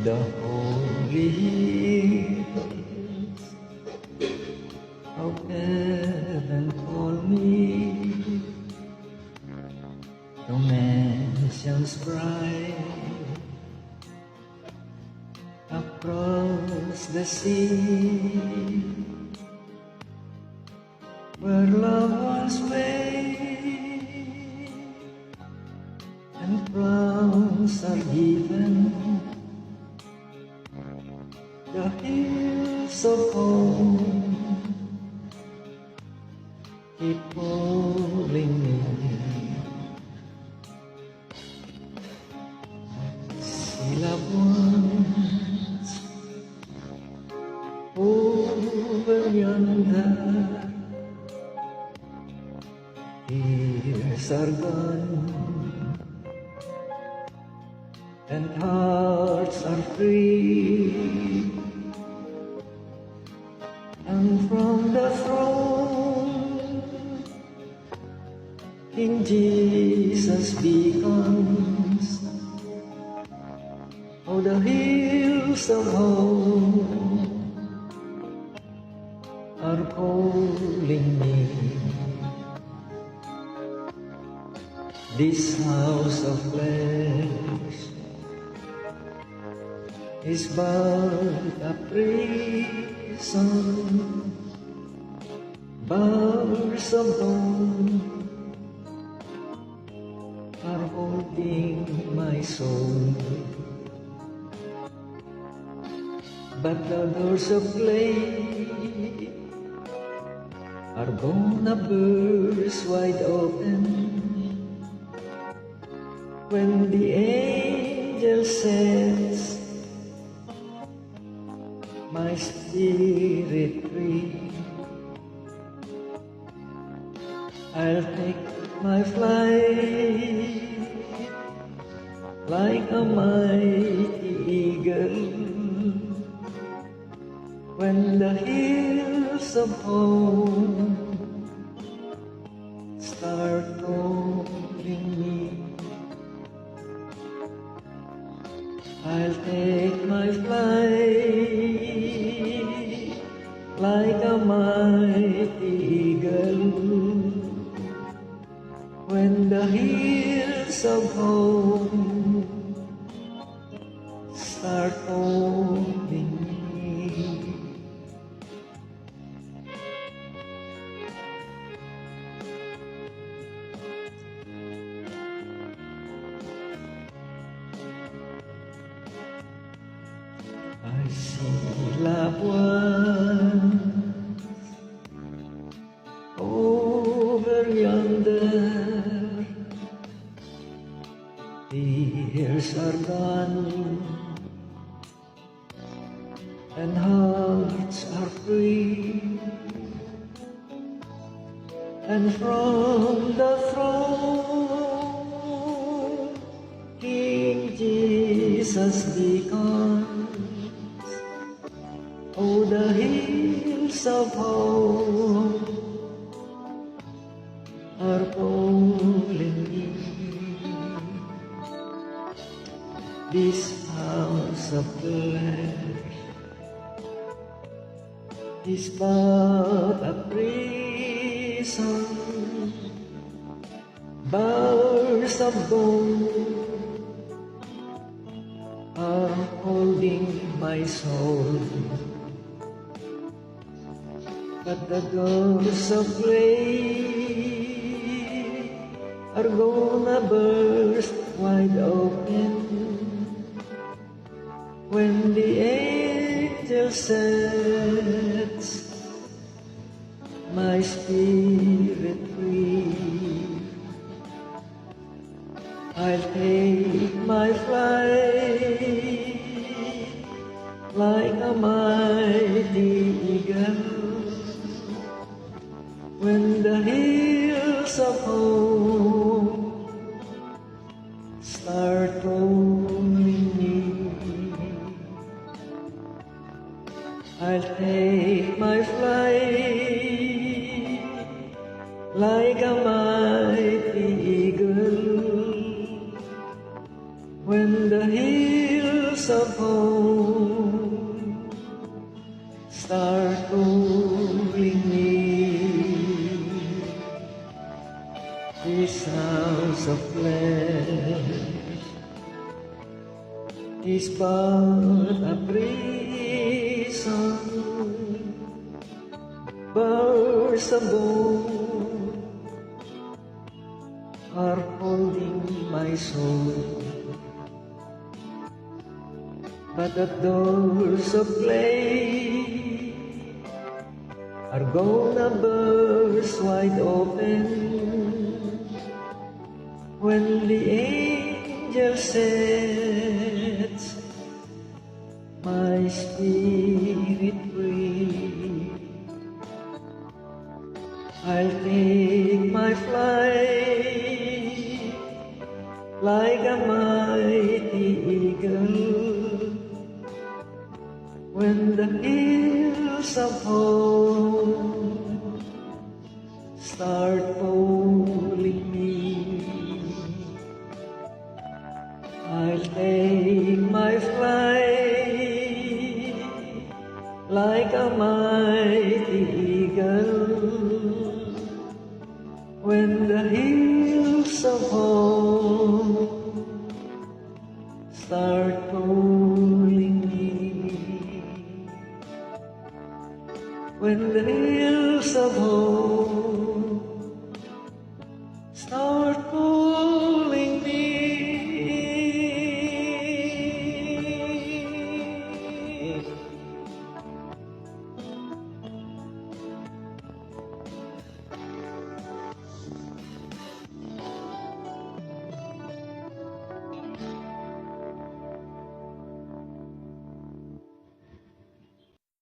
the holy hills of heaven call me, to mansions bright across the sea, where love was made and crowns are given. The hills of home keep calling me. See loved ones over yonder, years are gone and hearts are free, and from the throne King Jesus beckons. Oh, the hills of home are calling me. This house of flesh is but a prison, bars of bone are holding my soul, but the doors of clay are gonna burst wide open when the angel sets my spirit free. I'll take my flight like a mighty eagle when the hills of home start calling me. I'll take my flight like a mighty eagle when the hills of home start calling me. I see loved ones over yonder, the years are gone and hearts are free, and from the throne King Jesus beckons. Oh, the hills of home are calling me. This house of flesh is but a prison, bars of gold are holding my soul, but the doors of clay are gonna burst wide open when the angel sets my spirit free. I'll take my flight like a mighty eagle when the hills of home start calling me. I'll take my flight like a mighty eagle when the hills of home start calling me. This house of flesh is but a prison. Bars of bone are holding my soul, but the doors of clay are gonna burst wide open when the angel sets my spirit free. I'll take my flight like a mighty eagle when the hills of home start calling me. I'll take my flight like a mighty eagle when the hills of home start calling me. When the hills of home